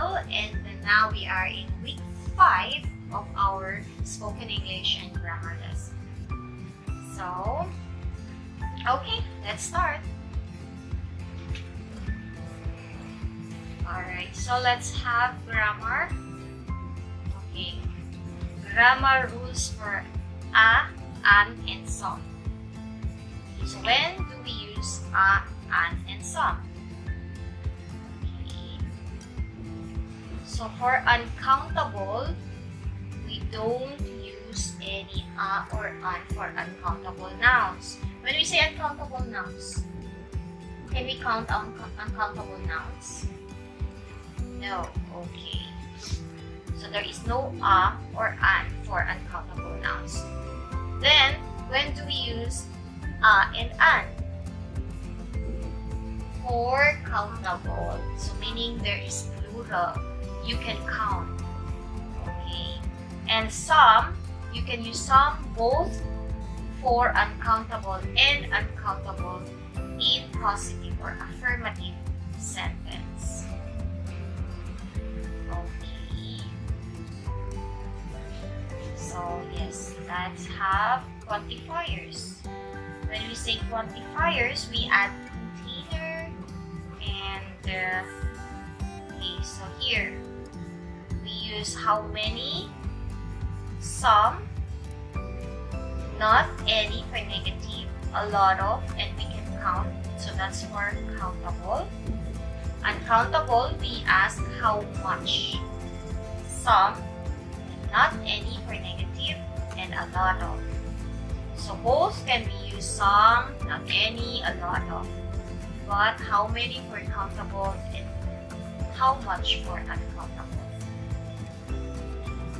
Well, and now we are in week 5 of our spoken English and grammar lesson. So, okay, let's start. Alright, so let's have grammar. Okay, grammar rules for a, an, and some. Okay, so when do we use a, an, and some? Okay, so for uncountable, we don't use any a or an for uncountable nouns. When we say uncountable nouns, can we count uncountable nouns? No. Okay. So there is no a or an for uncountable nouns. Then, when do we use a and an? For countable. So meaning there is plural. You can count. Okay. And some, you can use some both for uncountable and uncountable in positive or affirmative sentence. Okay. So yes, let's have quantifiers. When we say quantifiers, we add container and okay, so here we use how many, some, not any for negative, a lot of, and we can count, so that's for countable. Uncountable, we ask how much, some, not any for negative, and a lot of. So both can be used, some, not any, a lot of. But how many for countable and how much for uncountable.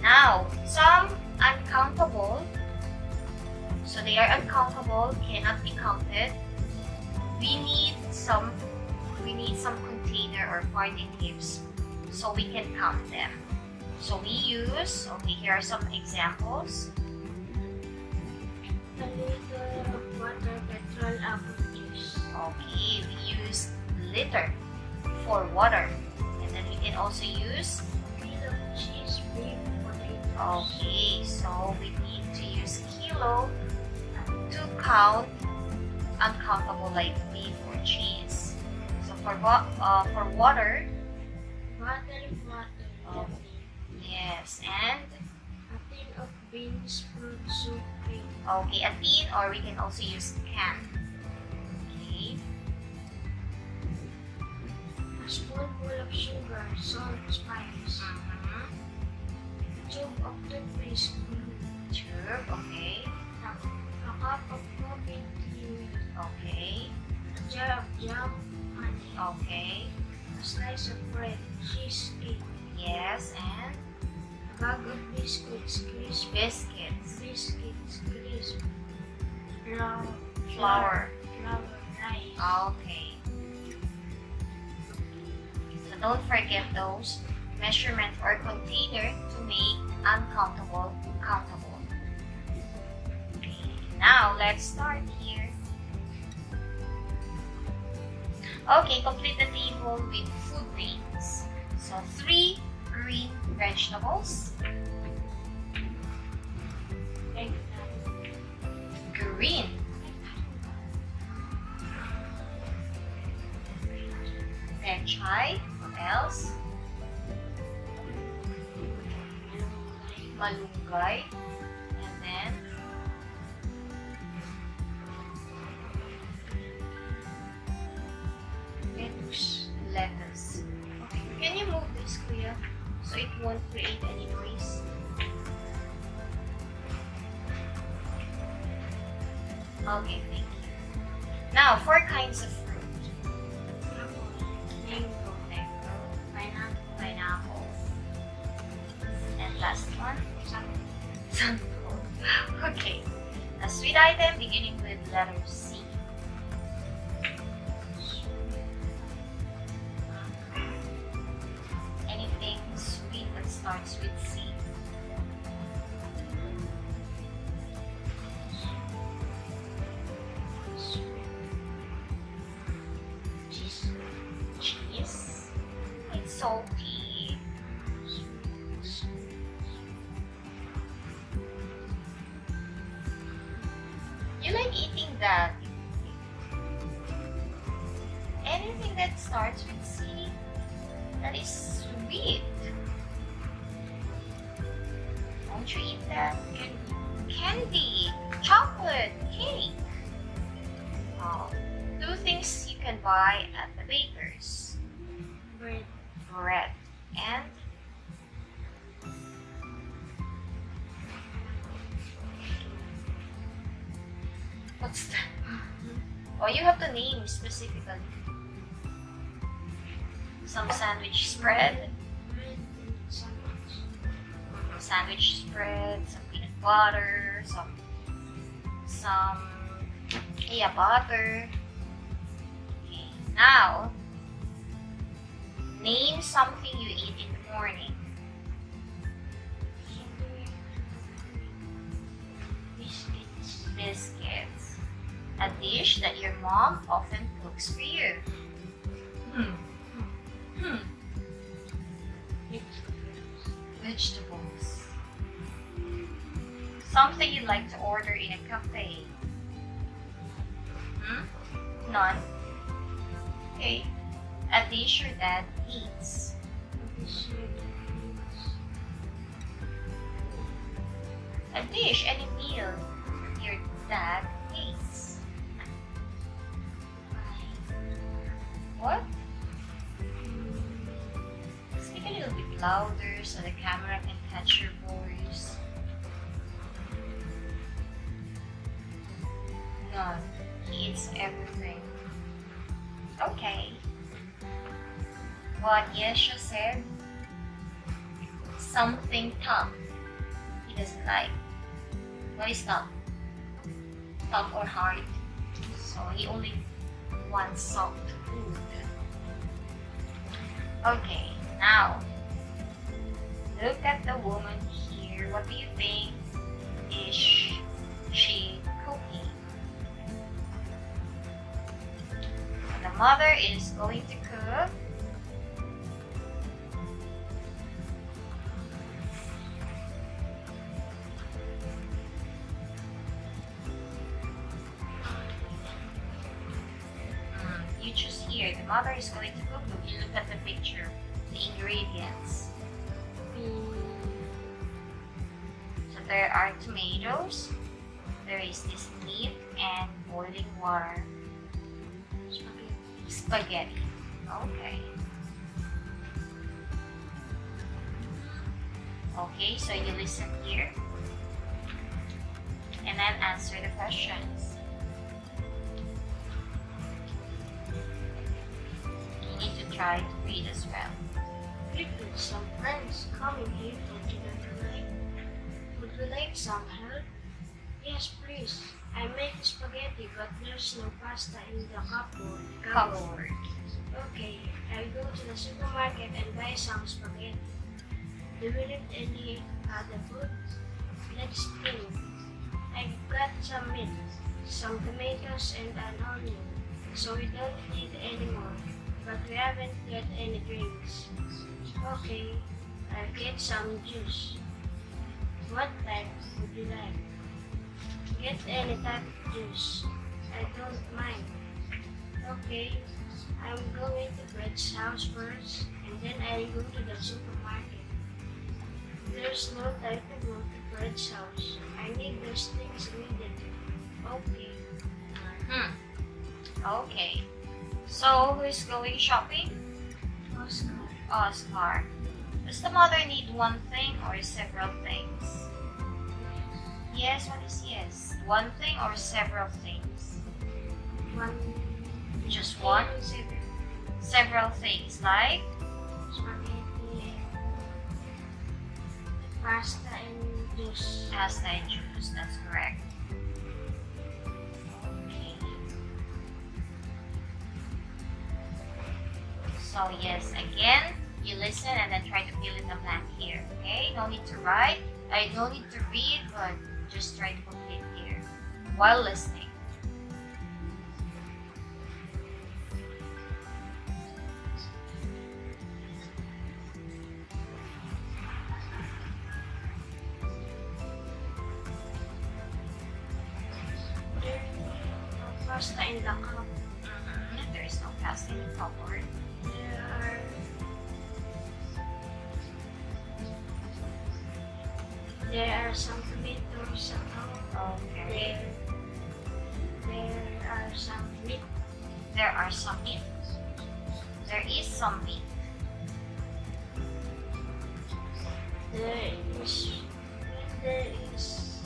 Now, some uncountable, so they are uncountable, cannot be counted. We need some container or partitives so we can count them. So we use, okay, here are some examples. A liter of water, petrol, apple juice. Okay, we use liter for water. And then we can also use Kilo of cheese, beef, potatoes. okay, so we need to use kilo to count uncountable like beef or cheese. So for water, Water. yes, and A tin of beans, fruit, soup, cream. okay, a tin, or we can also use can. Okay, A spoonful of sugar, salt, spice. A tube of toothpaste, glue. tube, okay, A cup of coffee, tea. okay, A jar of jam, honey. okay, A slice of bread, cheesecake. yes, and A bag of biscuits, crisp. biscuits, Biscuits, crisp. flour. Rice. Okay. So don't forget those measurement or container to make uncountable countable. Okay. Now let's start here. Okay, complete the table with food names. So 3 green vegetables. Green. Pechay. What else? Malunggay. And then lettuce. Okay. Can you move this, Kuya? So it won't create any noise. Okay, thank you. Now, 4 kinds of fruit. Mango, pineapple. And last one, santo. Okay. A sweet item beginning with letter C. Anything sweet that starts with C. Cheese. It's salty. that? Anything that starts with C, that is sweet. Won't you eat that? Candy, chocolate, cake. Oh, two things you can buy at the baker's. Bread and what's that? Oh, you have to name specifically. Some sandwich spread. Sandwich spread, some peanut butter, some butter. Okay, now name something you eat in the morning. Biscuits. A dish that your mom often cooks for you. Vegetables. Something you'd like to order in a cafe. None. Okay. A dish your dad eats. A dish, any meal your dad eats. What? Speak a little bit louder so the camera can catch your voice. None. He eats everything. Okay. What Yesha said, something tough he doesn't like. What is tough? Tough or hard? So he only wants soft food. Okay, now look at the woman here. What do you think is she cooking? The mother is going to cook you choose here. The mother is going to cook. You look at the picture, the ingredients. So there are tomatoes, there is this meat and boiling water. Spaghetti. Okay. Okay, so you listen here and then answer the questions. You need to try to read as well. With some friends coming here for dinner tonight. Would you like some help? Yes, please. I make spaghetti, but there's no pasta in the cupboard. Okay, I'll go to the supermarket and buy some spaghetti. Do you need any other food? Let's think. I've got some meat, some tomatoes, and an onion, so we don't need any more. But we haven't got any drinks. Okay, I'll get some juice. What type would you like? Get any type of juice. I don't mind. Okay, I'm going to Fred's house first, and then I'll go to the supermarket. There's no time to go to Fred's house. I need those things immediately. Okay. Okay. So, who is going shopping? Oscar. Oscar. Does the mother need one thing or several things? Yes, what is yes? One thing or several things? One. Just one? Several things like? Spaghetti, pasta, and juice. Pasta and juice, that's correct. Okay. So yes, again, you listen and then try to fill in the blank here. Okay? No need to write. I don't need to read, but just try to complete here while listening. pasta in the cup. There is no pasta in the cupboard. There are some tomatoes at home. Okay. There are some meat. There are some meat. There is some meat. There is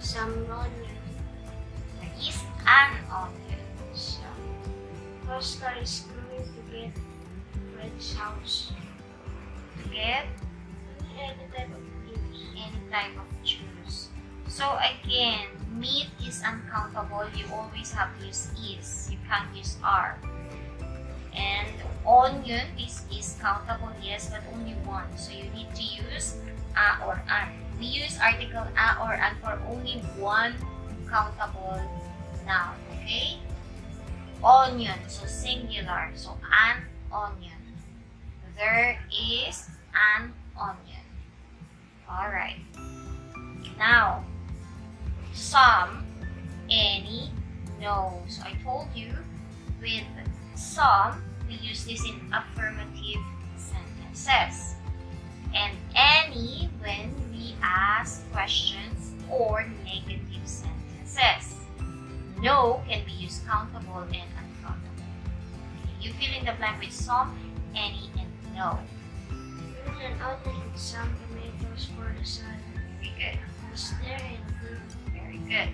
some onion. There is an onion. So, Oscar is going to get Fred's house. To get Any type of juice. any type of juice. So again, meat is uncountable. You always have to use is. You can't use are. And onion is countable, yes, but only one. So you need to use a or an. We use article a or an for only one countable noun, okay? Onion, so singular, so an onion. There is an onion. Alright. Now, some, any, no. So I told you with some, we use this in affirmative sentences. And any when we ask questions or negative sentences. No can be used countable and uncountable. You fill in the blank with some, any, and no. There's an onion and some tomatoes for the salad. Very good. Is there any fruit? Very good.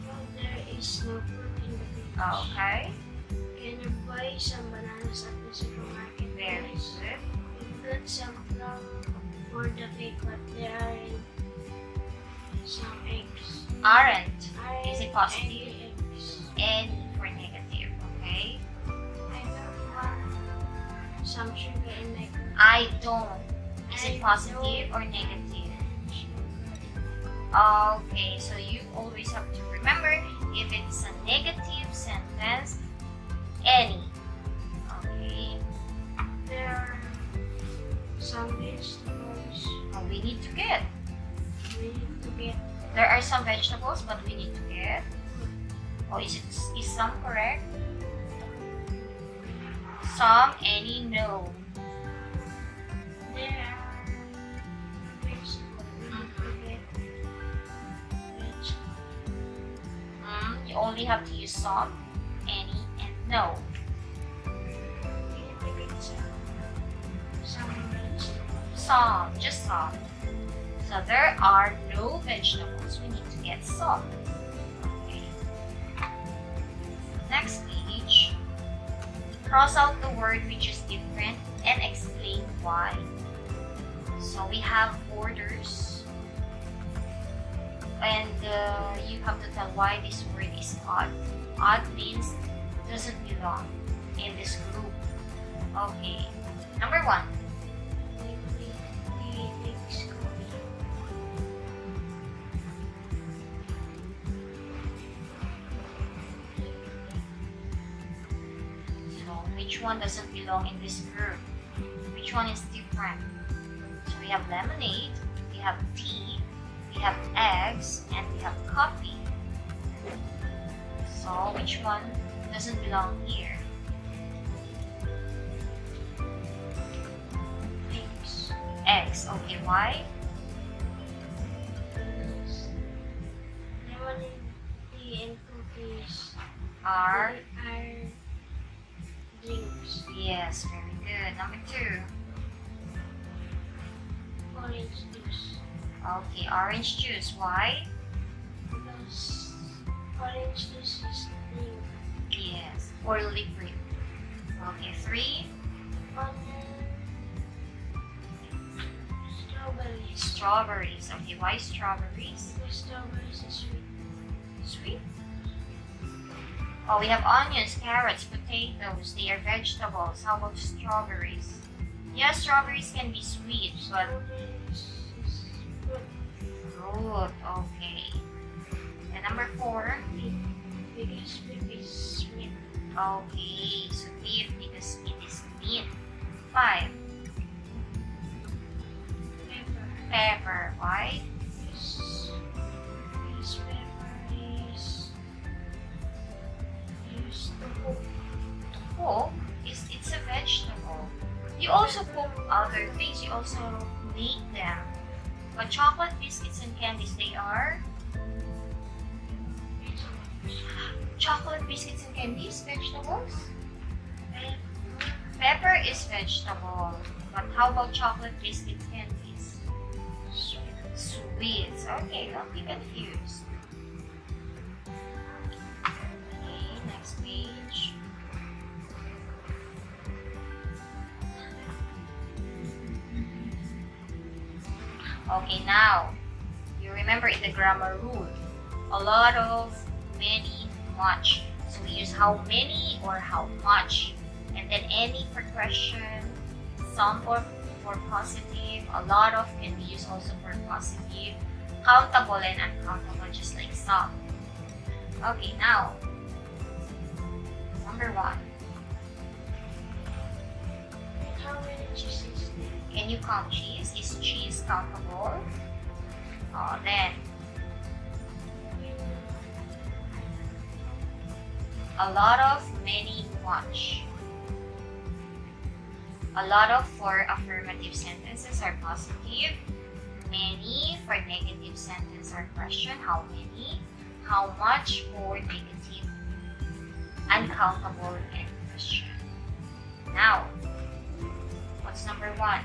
No, there is no fruit in the fridge. Okay. Can you buy some bananas at the supermarket? Very Yes. good. We've got some flour for the cake, but there aren't some eggs. Aren't. Is it positive? Any eggs. Any for negative. Okay. I don't want some sugar in my coffee. I don't. Is it I positive don't or negative? want sugar. Okay, so you always have to remember if it's a negative sentence, any. Okay. There are some vegetables We need to get. we need to get. There are some vegetables, but we need to get. Is some correct? Some, any, no. There are vegetables we need to get. Vegetables. You only have to use some, any, and no. We need to get some vegetables. Some, just some. So there are no vegetables. We need to get some. Okay. Next page. Cross out the word which is different and explain why. So we have borders. And you have to tell why this word is odd. Odd means doesn't belong in this group. Okay. Number 1. So which one doesn't belong in this group? Which one is different? So we have lemonade, we have tea, we have eggs, and we have coffee. So which one doesn't belong here? Eggs. Okay, why? Lemonade, tea, and cookies Are drinks. yes, very good. Number 2. Orange juice. Okay, orange juice. Why? Because orange juice is drink. Yes, or liquid. Okay, 3. Onion. Strawberries. Strawberries. Okay, why strawberries? Because strawberries is sweet. Sweet. Oh, we have onions, carrots, potatoes. They are vegetables. How about strawberries? Yes, strawberries can be sweet, but Strawberries is fruit. fruit. Okay. And number 4. Because beef is sweet. Okay, so beef because it is meat. 5. Pepper. Pepper. Why? Because pepper is Cook it's a vegetable. You also cook other things. You also make them. But chocolate biscuits and candies, they are chocolate biscuits and candies, vegetables. Pepper is vegetable. But how about chocolate biscuits, candies? Sweets. Okay, don't be confused. Okay, next page. Okay, now, you remember in the grammar rule, a lot of, many, much. So we use how many or how much. And then any for question, some for positive, a lot of can be used also for positive, countable and uncountable, just like some. Okay, now, number 1. How many cheeses? Can you count cheese? Is cheese countable? Then, a lot of, many, much. A lot of for affirmative sentences are positive. Many for negative sentence or question. How many? How much for negative? Uncountable and question. Now, what's number 1?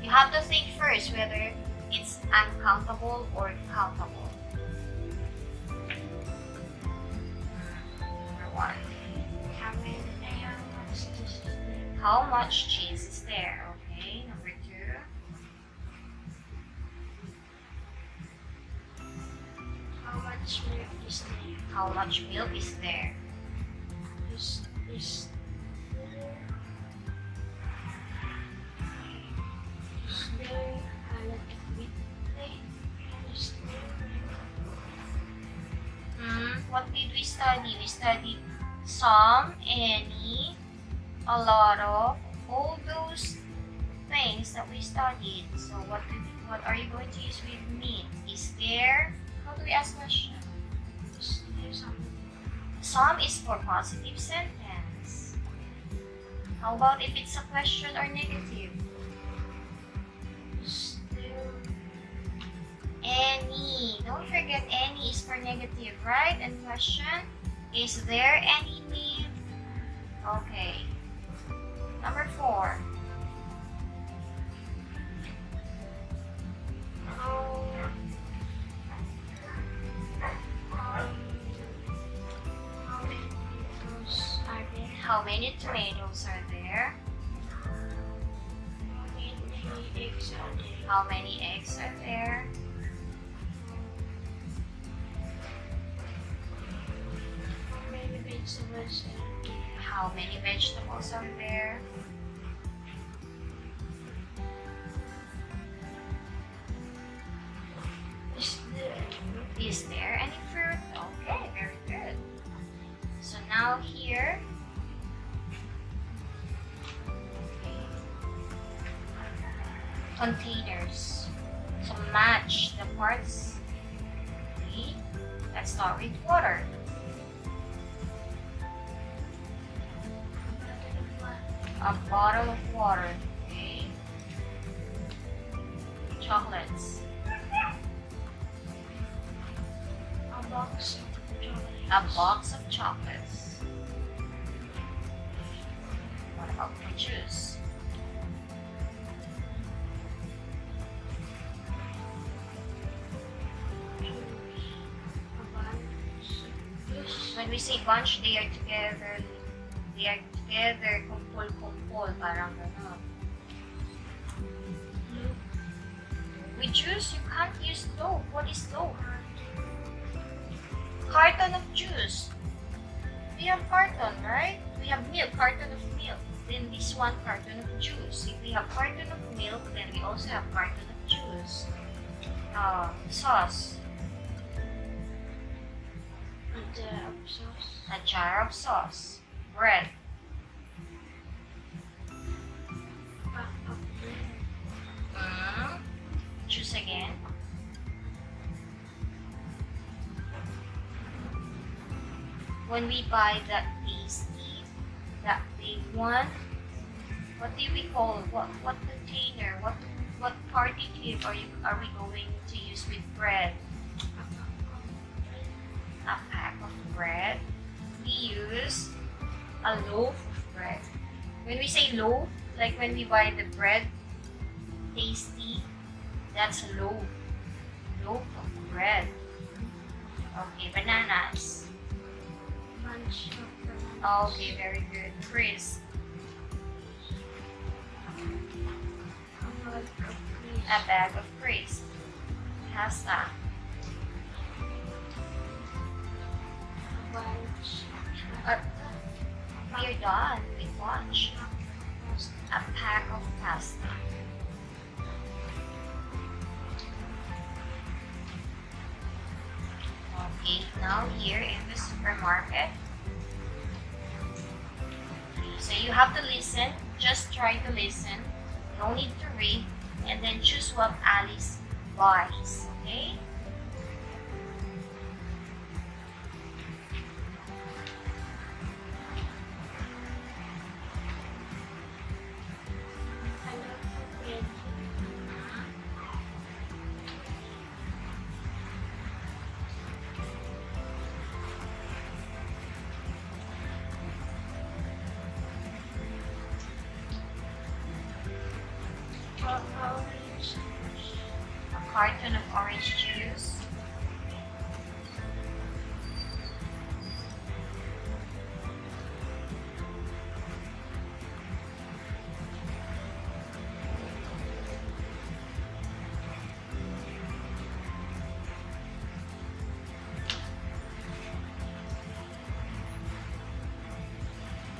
You have to think first whether it's uncountable or countable. Number 1. How much cheese is there? Okay, number 2. How much milk is there? How much milk is there? Is there a lot of wheat there? Is there What did we study? We studied some, any, a lot of, all those things that we studied. So what are you going to use with meat? Is there? How do we ask question? Is there something? Some is for positive sentence. How about if it's a question or negative? Is there Any. Don't forget any is for negative, right? And question, is there any meat? Okay. Number 4. how many tomatoes are there? How many tomatoes are there? How many eggs are there? How many eggs are there? How many vegetables are there? How many vegetables are there? Is there any fruit? Okay, very good. So now here, containers. So match the parts. Okay, let's start with water. A bottle of water. Okay. Chocolates. A box of chocolates. A box of chocolates. What about for juice? When we say bunch, they are together. They are together, kumpul, parang gano'n. With juice, you can't use loaf. What is loaf? Carton of juice. We have carton, right? We have milk, carton of milk. Then this one, carton of juice. If we have carton of milk, then we also have carton of juice. Sauce. A jar of sauce. A jar of sauce. Bread. Pack of bread. Choose again. when we buy that tasty, that big one, what do we call, what container, what partitive are we going to use with bread? A pack of bread. We use a loaf of bread. When we say loaf, like when we buy the bread, tasty, that's a loaf. Loaf of bread. Okay, bananas. Bunch of bananas. Okay, very good. Crisp. A bag of crisp. Pasta. We're done with lunch. A pack of pasta. Okay, now here in the supermarket. So you have to listen. Just try to listen. No need to read. And then choose what Alice buys. Okay? A carton of orange juice.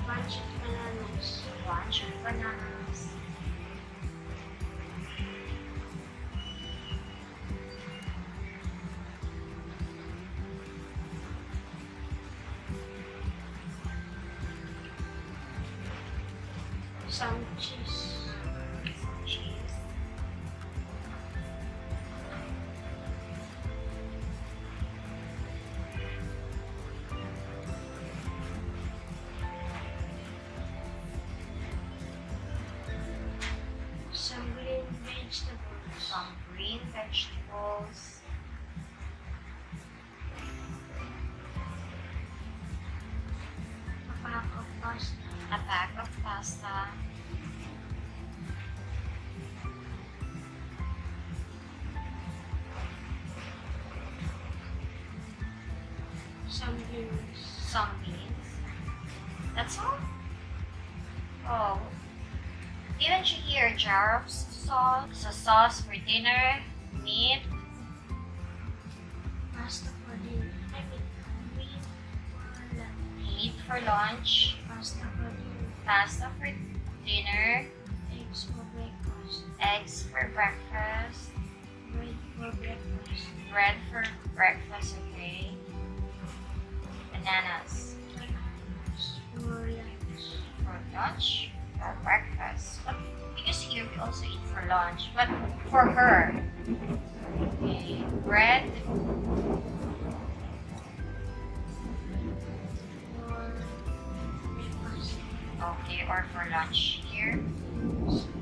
Bunch of bananas. Bunch of bananas. Some cheese. Cheese. Some green vegetables. Some green vegetables. A pack of pasta. A pack of pasta. Some beans. Some beans. That's all? Oh. Didn't you hear a jar of sauce? So sauce for dinner, meat, Pasta for dinner. meat for lunch, Pasta for dinner. pasta for dinner, Eggs for breakfast. eggs for breakfast, Bread for breakfast. bread for breakfast, okay, bananas For lunch. for lunch, for breakfast. But because here we also eat for lunch, but for her, okay, bread, For breakfast. okay, or for lunch here,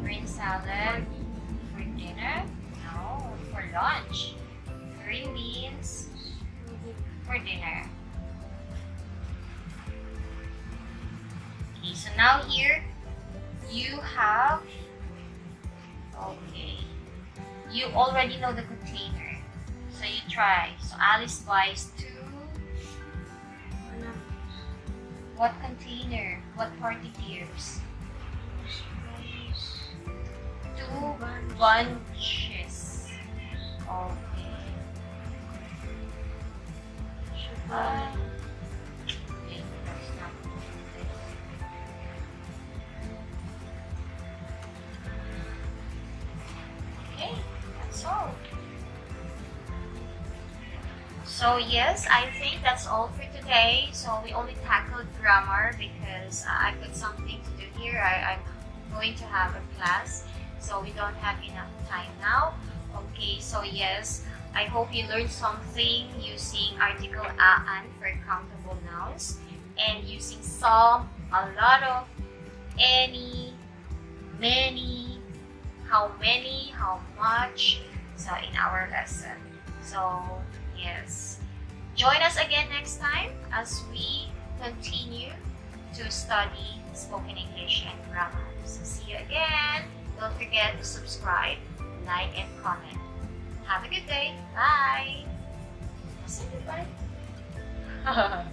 green salad, for dinner, no, for lunch, green beans, for dinner. Okay, so now here you have, okay, you already know the container, so you try. So Alice buys 2, Bananas. what container, what partitives? Rice. 2 bunches. Okay. Sugar. Okay, let's not do this. Okay, that's all. So yes, I think that's all for today. So we only tackled grammar because I've got something to do here. I'm going to have a class, so we don't have enough time now. Okay, so yes, I hope you learned something using article aan for countable nouns and using some, a lot of, any, many, how many, how much, so in our lesson. So yes, join us again next time as we continue to study spoken English and grammar. So see you again. Don't forget to subscribe, like, and comment. Have a good day. Bye. Say goodbye.